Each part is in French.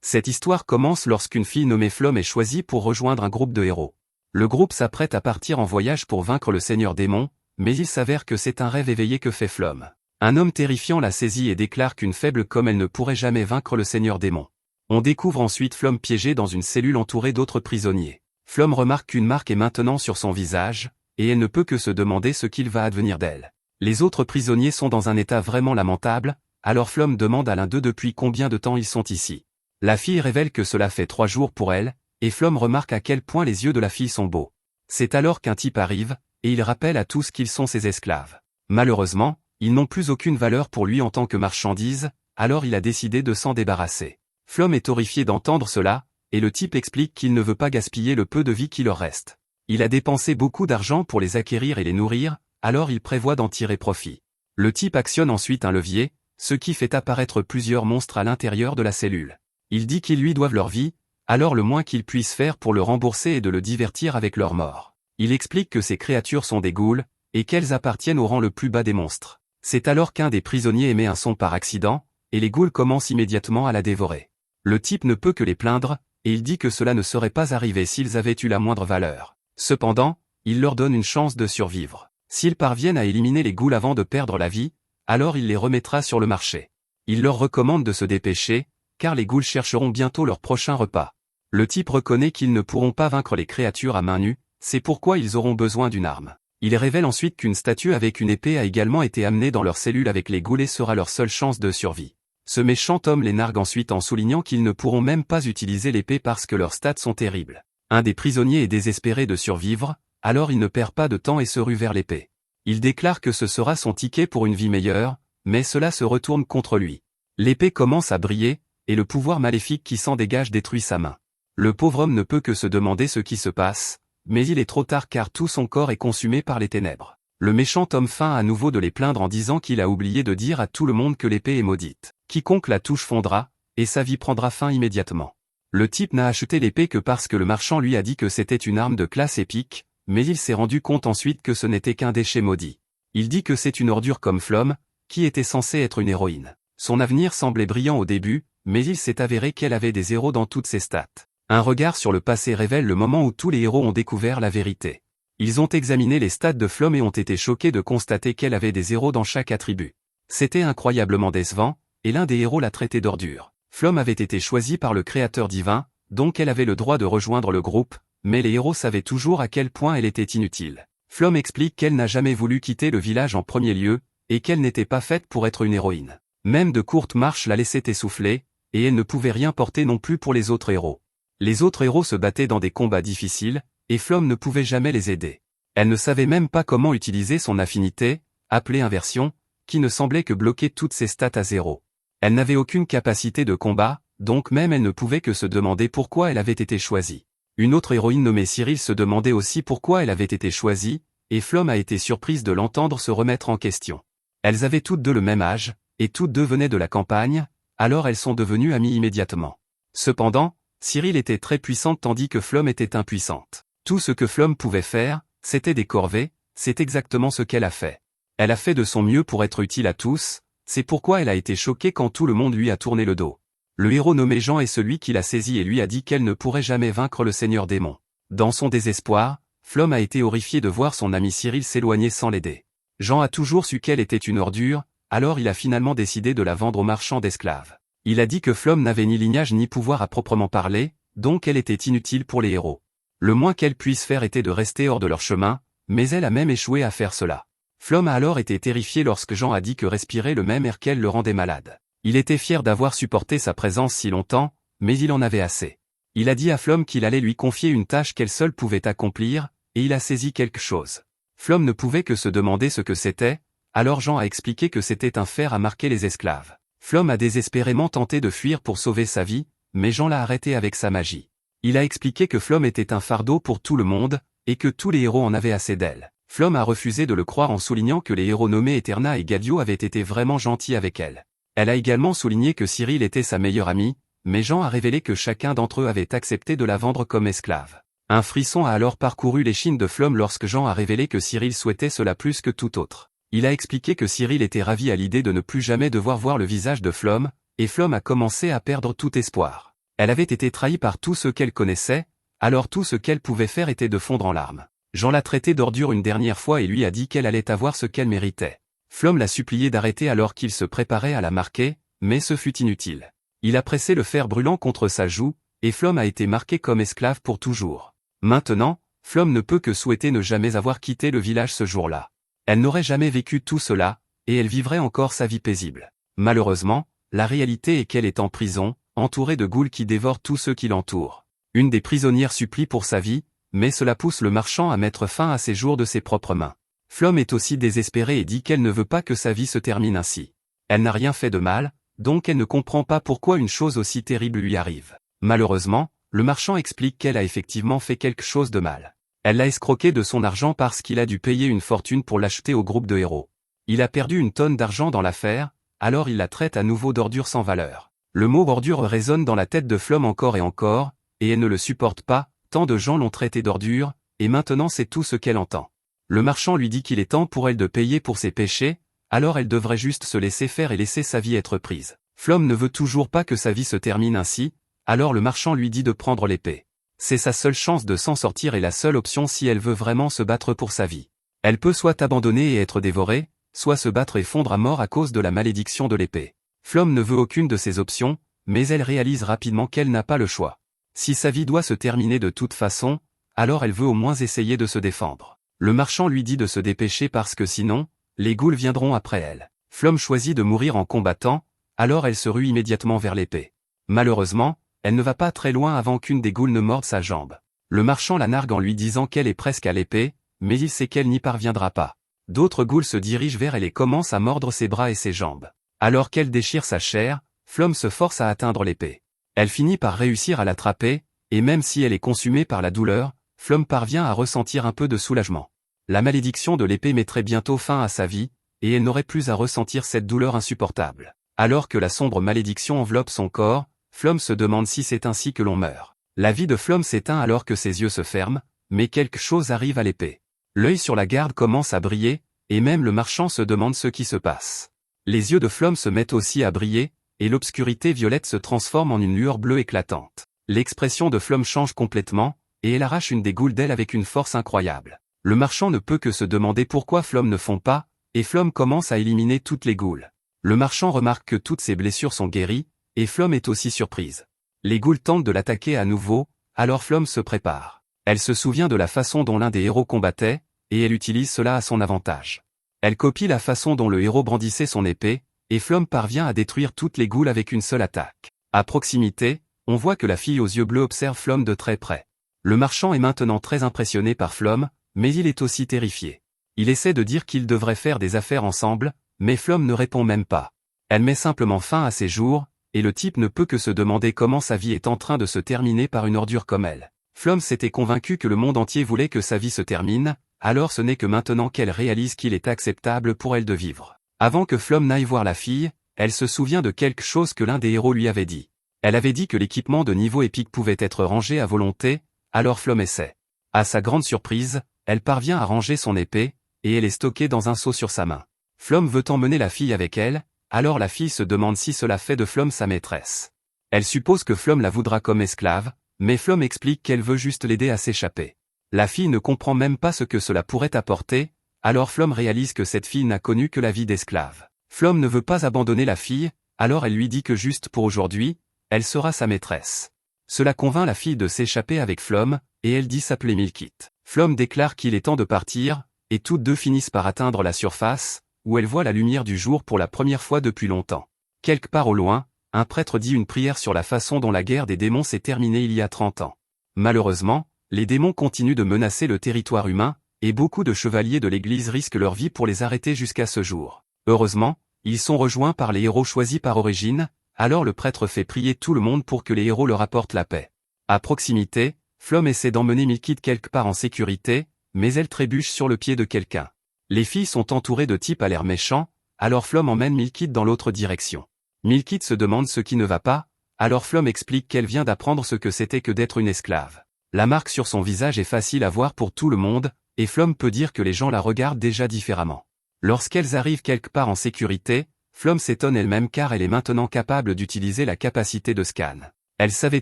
Cette histoire commence lorsqu'une fille nommée Flom est choisie pour rejoindre un groupe de héros. Le groupe s'apprête à partir en voyage pour vaincre le seigneur démon, mais il s'avère que c'est un rêve éveillé que fait Flom. Un homme terrifiant la saisit et déclare qu'une faible comme elle ne pourrait jamais vaincre le seigneur démon. On découvre ensuite Flom piégée dans une cellule entourée d'autres prisonniers. Flom remarque qu'une marque est maintenant sur son visage, et elle ne peut que se demander ce qu'il va advenir d'elle. Les autres prisonniers sont dans un état vraiment lamentable, alors Flom demande à l'un d'eux depuis combien de temps ils sont ici. La fille révèle que cela fait 3 jours pour elle, et Flom remarque à quel point les yeux de la fille sont beaux. C'est alors qu'un type arrive, et il rappelle à tous qu'ils sont ses esclaves. Malheureusement, ils n'ont plus aucune valeur pour lui en tant que marchandise, alors il a décidé de s'en débarrasser. Flom est horrifié d'entendre cela, et le type explique qu'il ne veut pas gaspiller le peu de vie qui leur reste. Il a dépensé beaucoup d'argent pour les acquérir et les nourrir, alors il prévoit d'en tirer profit. Le type actionne ensuite un levier, ce qui fait apparaître plusieurs monstres à l'intérieur de la cellule. Il dit qu'ils lui doivent leur vie, alors le moins qu'ils puissent faire pour le rembourser est de le divertir avec leur mort. Il explique que ces créatures sont des ghouls, et qu'elles appartiennent au rang le plus bas des monstres. C'est alors qu'un des prisonniers émet un son par accident, et les ghouls commencent immédiatement à la dévorer. Le type ne peut que les plaindre, et il dit que cela ne serait pas arrivé s'ils avaient eu la moindre valeur. Cependant, il leur donne une chance de survivre. S'ils parviennent à éliminer les ghouls avant de perdre la vie, alors il les remettra sur le marché. Il leur recommande de se dépêcher, car les ghouls chercheront bientôt leur prochain repas. Le type reconnaît qu'ils ne pourront pas vaincre les créatures à main nue, c'est pourquoi ils auront besoin d'une arme. Il révèle ensuite qu'une statue avec une épée a également été amenée dans leur cellule avec les ghouls et sera leur seule chance de survie. Ce méchant homme les nargue ensuite en soulignant qu'ils ne pourront même pas utiliser l'épée parce que leurs stats sont terribles. Un des prisonniers est désespéré de survivre, alors il ne perd pas de temps et se rue vers l'épée. Il déclare que ce sera son ticket pour une vie meilleure, mais cela se retourne contre lui. L'épée commence à briller, et le pouvoir maléfique qui s'en dégage détruit sa main. Le pauvre homme ne peut que se demander ce qui se passe, mais il est trop tard car tout son corps est consumé par les ténèbres. Le méchant homme feint à nouveau de les plaindre en disant qu'il a oublié de dire à tout le monde que l'épée est maudite. Quiconque la touche fondra, et sa vie prendra fin immédiatement. Le type n'a acheté l'épée que parce que le marchand lui a dit que c'était une arme de classe épique, mais il s'est rendu compte ensuite que ce n'était qu'un déchet maudit. Il dit que c'est une ordure comme Flom, qui était censée être une héroïne. Son avenir semblait brillant au début, mais il s'est avéré qu'elle avait des héros dans toutes ses stats. Un regard sur le passé révèle le moment où tous les héros ont découvert la vérité. Ils ont examiné les stats de Flom et ont été choqués de constater qu'elle avait des héros dans chaque attribut. C'était incroyablement décevant, et l'un des héros l'a traité d'ordure. Flom avait été choisie par le créateur divin, donc elle avait le droit de rejoindre le groupe, mais les héros savaient toujours à quel point elle était inutile. Flom explique qu'elle n'a jamais voulu quitter le village en premier lieu, et qu'elle n'était pas faite pour être une héroïne. Même de courtes marches la laissaient essouffler, et elle ne pouvait rien porter non plus pour les autres héros. Les autres héros se battaient dans des combats difficiles, et Flom ne pouvait jamais les aider. Elle ne savait même pas comment utiliser son affinité, appelée inversion, qui ne semblait que bloquer toutes ses stats à 0. Elle n'avait aucune capacité de combat, donc même elle ne pouvait que se demander pourquoi elle avait été choisie. Une autre héroïne nommée Cyril se demandait aussi pourquoi elle avait été choisie, et Flom a été surprise de l'entendre se remettre en question. Elles avaient toutes deux le même âge, et toutes deux venaient de la campagne, alors elles sont devenues amies immédiatement. Cependant, Cyril était très puissante tandis que Flom était impuissante. Tout ce que Flom pouvait faire, c'était des corvées, c'est exactement ce qu'elle a fait. Elle a fait de son mieux pour être utile à tous, c'est pourquoi elle a été choquée quand tout le monde lui a tourné le dos. Le héros nommé Jean est celui qui l'a saisie et lui a dit qu'elle ne pourrait jamais vaincre le seigneur démon. Dans son désespoir, Flom a été horrifié de voir son ami Cyril s'éloigner sans l'aider. Jean a toujours su qu'elle était une ordure, alors il a finalement décidé de la vendre au marchand d'esclaves. Il a dit que Flom n'avait ni lignage ni pouvoir à proprement parler, donc elle était inutile pour les héros. Le moins qu'elle puisse faire était de rester hors de leur chemin, mais elle a même échoué à faire cela. Flom a alors été terrifié lorsque Jean a dit que respirer le même air qu'elle le rendait malade. Il était fier d'avoir supporté sa présence si longtemps, mais il en avait assez. Il a dit à Flom qu'il allait lui confier une tâche qu'elle seule pouvait accomplir, et il a saisi quelque chose. Flom ne pouvait que se demander ce que c'était, alors Jean a expliqué que c'était un fer à marquer les esclaves. Flom a désespérément tenté de fuir pour sauver sa vie, mais Jean l'a arrêté avec sa magie. Il a expliqué que Flom était un fardeau pour tout le monde, et que tous les héros en avaient assez d'elle. Flom a refusé de le croire en soulignant que les héros nommés Eterna et Galio avaient été vraiment gentils avec elle. Elle a également souligné que Cyril était sa meilleure amie, mais Jean a révélé que chacun d'entre eux avait accepté de la vendre comme esclave. Un frisson a alors parcouru l'échine de Flom lorsque Jean a révélé que Cyril souhaitait cela plus que tout autre. Il a expliqué que Cyril était ravi à l'idée de ne plus jamais devoir voir le visage de Flom, et Flom a commencé à perdre tout espoir. Elle avait été trahie par tous ceux qu'elle connaissait, alors tout ce qu'elle pouvait faire était de fondre en larmes. Jean l'a traité d'ordure une dernière fois et lui a dit qu'elle allait avoir ce qu'elle méritait. Flom l'a supplié d'arrêter alors qu'il se préparait à la marquer, mais ce fut inutile. Il a pressé le fer brûlant contre sa joue, et Flom a été marqué comme esclave pour toujours. Maintenant, Flom ne peut que souhaiter ne jamais avoir quitté le village ce jour-là. Elle n'aurait jamais vécu tout cela, et elle vivrait encore sa vie paisible. Malheureusement, la réalité est qu'elle est en prison, entourée de ghouls qui dévorent tous ceux qui l'entourent. Une des prisonnières supplie pour sa vie, mais cela pousse le marchand à mettre fin à ses jours de ses propres mains. Flom est aussi désespérée et dit qu'elle ne veut pas que sa vie se termine ainsi. Elle n'a rien fait de mal, donc elle ne comprend pas pourquoi une chose aussi terrible lui arrive. Malheureusement, le marchand explique qu'elle a effectivement fait quelque chose de mal. Elle l'a escroqué de son argent parce qu'il a dû payer une fortune pour l'acheter au groupe de héros. Il a perdu une tonne d'argent dans l'affaire, alors il la traite à nouveau d'ordure sans valeur. Le mot ordure résonne dans la tête de Flom encore, et elle ne le supporte pas, tant de gens l'ont traité d'ordure, et maintenant c'est tout ce qu'elle entend. Le marchand lui dit qu'il est temps pour elle de payer pour ses péchés, alors elle devrait juste se laisser faire et laisser sa vie être prise. Flom ne veut toujours pas que sa vie se termine ainsi, alors le marchand lui dit de prendre l'épée. C'est sa seule chance de s'en sortir et la seule option si elle veut vraiment se battre pour sa vie. Elle peut soit abandonner et être dévorée, soit se battre et fondre à mort à cause de la malédiction de l'épée. Flom ne veut aucune de ces options, mais elle réalise rapidement qu'elle n'a pas le choix. Si sa vie doit se terminer de toute façon, alors elle veut au moins essayer de se défendre. Le marchand lui dit de se dépêcher parce que sinon, les ghouls viendront après elle. Flom choisit de mourir en combattant, alors elle se rue immédiatement vers l'épée. Malheureusement, elle ne va pas très loin avant qu'une des ghouls ne morde sa jambe. Le marchand la nargue en lui disant qu'elle est presque à l'épée, mais il sait qu'elle n'y parviendra pas. D'autres ghouls se dirigent vers elle et commencent à mordre ses bras et ses jambes. Alors qu'elle déchire sa chair, Flom se force à atteindre l'épée. Elle finit par réussir à l'attraper, et même si elle est consumée par la douleur, Flom parvient à ressentir un peu de soulagement. La malédiction de l'épée mettrait bientôt fin à sa vie, et elle n'aurait plus à ressentir cette douleur insupportable. Alors que la sombre malédiction enveloppe son corps, Flom se demande si c'est ainsi que l'on meurt. La vie de Flom s'éteint alors que ses yeux se ferment, mais quelque chose arrive à l'épée. L'œil sur la garde commence à briller, et même le marchand se demande ce qui se passe. Les yeux de Flom se mettent aussi à briller, et l'obscurité violette se transforme en une lueur bleue éclatante. L'expression de Flom change complètement, et elle arrache une des ghouls d'elle avec une force incroyable. Le marchand ne peut que se demander pourquoi Flom ne fond pas, et Flom commence à éliminer toutes les ghouls. Le marchand remarque que toutes ses blessures sont guéries, et Flom est aussi surprise. Les ghouls tentent de l'attaquer à nouveau, alors Flom se prépare. Elle se souvient de la façon dont l'un des héros combattait, et elle utilise cela à son avantage. Elle copie la façon dont le héros brandissait son épée, et Flom parvient à détruire toutes les ghouls avec une seule attaque. À proximité, on voit que la fille aux yeux bleus observe Flom de très près. Le marchand est maintenant très impressionné par Flom, mais il est aussi terrifié. Il essaie de dire qu'ils devraient faire des affaires ensemble, mais Flom ne répond même pas. Elle met simplement fin à ses jours, et le type ne peut que se demander comment sa vie est en train de se terminer par une ordure comme elle. Flom s'était convaincu que le monde entier voulait que sa vie se termine, alors ce n'est que maintenant qu'elle réalise qu'il est acceptable pour elle de vivre. Avant que Flom n'aille voir la fille, elle se souvient de quelque chose que l'un des héros lui avait dit. Elle avait dit que l'équipement de niveau épique pouvait être rangé à volonté, alors Flom essaie. À sa grande surprise, elle parvient à ranger son épée, et elle est stockée dans un seau sur sa main. Flom veut emmener la fille avec elle, alors la fille se demande si cela fait de Flom sa maîtresse. Elle suppose que Flom la voudra comme esclave, mais Flom explique qu'elle veut juste l'aider à s'échapper. La fille ne comprend même pas ce que cela pourrait apporter, alors Flom réalise que cette fille n'a connu que la vie d'esclave. Flom ne veut pas abandonner la fille, alors elle lui dit que juste pour aujourd'hui, elle sera sa maîtresse. Cela convainc la fille de s'échapper avec Flom, et elle dit s'appeler Milkit. Flom déclare qu'il est temps de partir, et toutes deux finissent par atteindre la surface, où elle voit la lumière du jour pour la première fois depuis longtemps. Quelque part au loin, un prêtre dit une prière sur la façon dont la guerre des démons s'est terminée il y a 30 ans. Malheureusement, les démons continuent de menacer le territoire humain, et beaucoup de chevaliers de l'église risquent leur vie pour les arrêter jusqu'à ce jour. Heureusement, ils sont rejoints par les héros choisis par Origine, alors le prêtre fait prier tout le monde pour que les héros leur apportent la paix. À proximité, Flom essaie d'emmener Milkit quelque part en sécurité, mais elle trébuche sur le pied de quelqu'un. Les filles sont entourées de types à l'air méchants, alors Flom emmène Milkit dans l'autre direction. Milkit se demande ce qui ne va pas, alors Flom explique qu'elle vient d'apprendre ce que c'était que d'être une esclave. La marque sur son visage est facile à voir pour tout le monde, et Flom peut dire que les gens la regardent déjà différemment. Lorsqu'elles arrivent quelque part en sécurité, Flom s'étonne elle-même car elle est maintenant capable d'utiliser la capacité de scan. Elle savait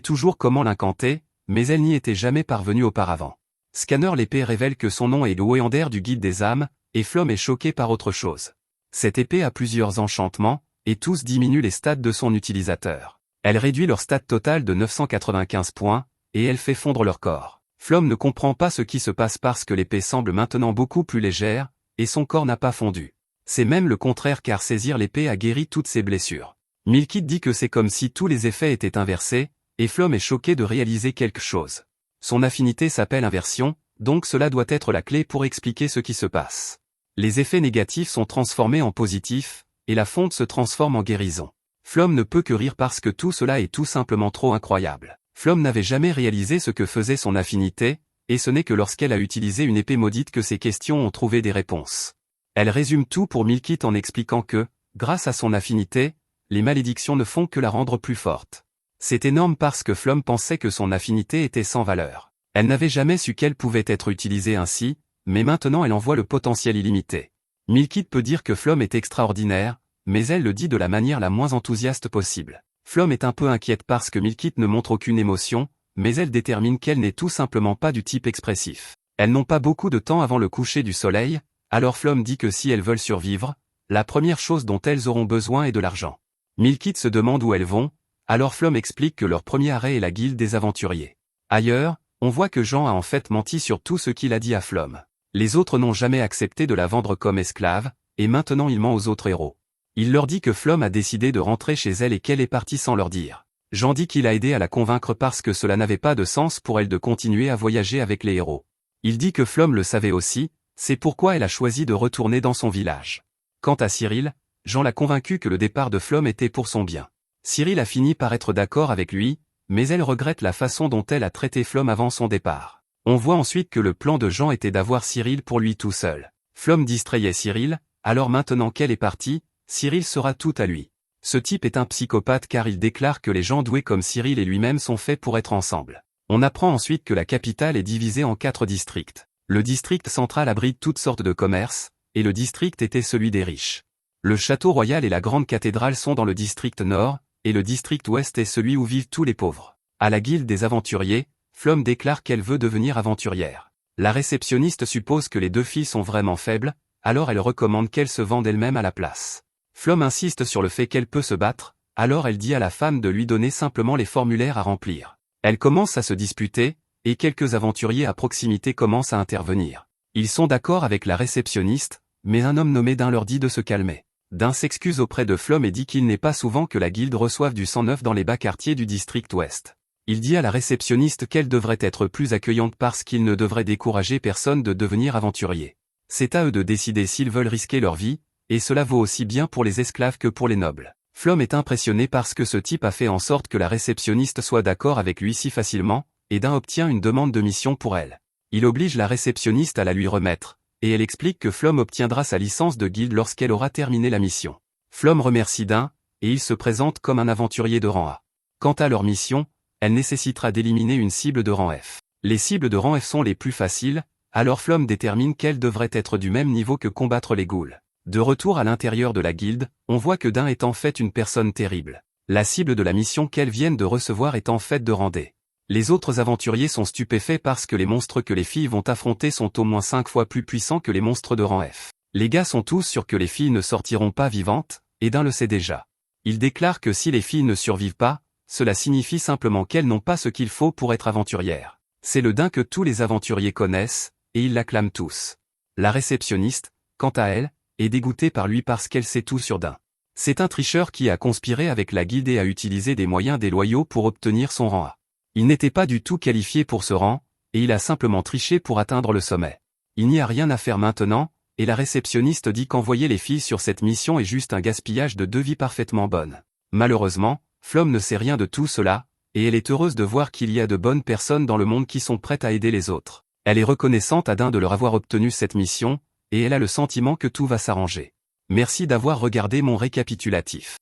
toujours comment l'incanter, mais elle n'y était jamais parvenue auparavant. Scanner l'épée révèle que son nom est Loeander du guide des âmes, et Flom est choqué par autre chose. Cette épée a plusieurs enchantements, et tous diminuent les stats de son utilisateur. Elle réduit leur stat total de 995 points, et elle fait fondre leur corps. Flom ne comprend pas ce qui se passe parce que l'épée semble maintenant beaucoup plus légère, et son corps n'a pas fondu. C'est même le contraire car saisir l'épée a guéri toutes ses blessures. Milkid dit que c'est comme si tous les effets étaient inversés, et Flom est choqué de réaliser quelque chose. Son affinité s'appelle inversion, donc cela doit être la clé pour expliquer ce qui se passe. Les effets négatifs sont transformés en positifs, et la fonte se transforme en guérison. Flom ne peut que rire parce que tout cela est tout simplement trop incroyable. Flom n'avait jamais réalisé ce que faisait son affinité, et ce n'est que lorsqu'elle a utilisé une épée maudite que ses questions ont trouvé des réponses. Elle résume tout pour Milkid en expliquant que, grâce à son affinité, les malédictions ne font que la rendre plus forte. C'est énorme parce que Flom pensait que son affinité était sans valeur. Elle n'avait jamais su qu'elle pouvait être utilisée ainsi, mais maintenant elle en voit le potentiel illimité. Milkid peut dire que Flom est extraordinaire, mais elle le dit de la manière la moins enthousiaste possible. Flom est un peu inquiète parce que Milkid ne montre aucune émotion, mais elle détermine qu'elle n'est tout simplement pas du type expressif. Elles n'ont pas beaucoup de temps avant le coucher du soleil, alors Flom dit que si elles veulent survivre, la première chose dont elles auront besoin est de l'argent. Milkid se demande où elles vont, alors Flom explique que leur premier arrêt est la guilde des aventuriers. Ailleurs, on voit que Jean a en fait menti sur tout ce qu'il a dit à Flom. Les autres n'ont jamais accepté de la vendre comme esclave, et maintenant il ment aux autres héros. Il leur dit que Flom a décidé de rentrer chez elle et qu'elle est partie sans leur dire. Jean dit qu'il a aidé à la convaincre parce que cela n'avait pas de sens pour elle de continuer à voyager avec les héros. Il dit que Flom le savait aussi, c'est pourquoi elle a choisi de retourner dans son village. Quant à Cyril, Jean l'a convaincu que le départ de Flom était pour son bien. Cyril a fini par être d'accord avec lui, mais elle regrette la façon dont elle a traité Flom avant son départ. On voit ensuite que le plan de Jean était d'avoir Cyril pour lui tout seul. Flom distrayait Cyril, alors maintenant qu'elle est partie, Cyril sera tout à lui. Ce type est un psychopathe car il déclare que les gens doués comme Cyril et lui-même sont faits pour être ensemble. On apprend ensuite que la capitale est divisée en 4 districts. Le district central abrite toutes sortes de commerces, et le district était celui des riches. Le château royal et la grande cathédrale sont dans le district nord, et le district ouest est celui où vivent tous les pauvres. À la guilde des aventuriers, Flom déclare qu'elle veut devenir aventurière. La réceptionniste suppose que les 2 filles sont vraiment faibles, alors elle recommande qu'elles se vendent elles-mêmes à la place. Flom insiste sur le fait qu'elle peut se battre, alors elle dit à la femme de lui donner simplement les formulaires à remplir. Elle commence à se disputer, et quelques aventuriers à proximité commencent à intervenir. Ils sont d'accord avec la réceptionniste, mais un homme nommé Dain leur dit de se calmer. Dain s'excuse auprès de Flom et dit qu'il n'est pas souvent que la guilde reçoive du sang neuf dans les bas quartiers du district ouest. Il dit à la réceptionniste qu'elle devrait être plus accueillante parce qu'il ne devrait décourager personne de devenir aventurier. C'est à eux de décider s'ils veulent risquer leur vie, et cela vaut aussi bien pour les esclaves que pour les nobles. Flom est impressionné parce que ce type a fait en sorte que la réceptionniste soit d'accord avec lui si facilement, et Dain obtient une demande de mission pour elle. Il oblige la réceptionniste à la lui remettre, et elle explique que Flom obtiendra sa licence de guilde lorsqu'elle aura terminé la mission. Flom remercie Dain, et il se présente comme un aventurier de rang A. Quant à leur mission, elle nécessitera d'éliminer une cible de rang F. Les cibles de rang F sont les plus faciles, alors Flom détermine qu'elles devraient être du même niveau que combattre les ghouls. De retour à l'intérieur de la guilde, on voit que Dain est en fait une personne terrible. La cible de la mission qu'elles viennent de recevoir est en fait de rang D. Les autres aventuriers sont stupéfaits parce que les monstres que les filles vont affronter sont au moins 5 fois plus puissants que les monstres de rang F. Les gars sont tous sûrs que les filles ne sortiront pas vivantes, et Dain le sait déjà. Il déclare que si les filles ne survivent pas, cela signifie simplement qu'elles n'ont pas ce qu'il faut pour être aventurières. C'est le Dain que tous les aventuriers connaissent, et ils l'acclament tous. La réceptionniste, quant à elle, est dégoûtée par lui parce qu'elle sait tout sur Dain. C'est un tricheur qui a conspiré avec la guilde et a utilisé des moyens déloyaux pour obtenir son rang A. Il n'était pas du tout qualifié pour ce rang, et il a simplement triché pour atteindre le sommet. Il n'y a rien à faire maintenant, et la réceptionniste dit qu'envoyer les filles sur cette mission est juste un gaspillage de 2 vies parfaitement bonnes. Malheureusement, Flom ne sait rien de tout cela, et elle est heureuse de voir qu'il y a de bonnes personnes dans le monde qui sont prêtes à aider les autres. Elle est reconnaissante à Dain de leur avoir obtenu cette mission, et elle a le sentiment que tout va s'arranger. Merci d'avoir regardé mon récapitulatif.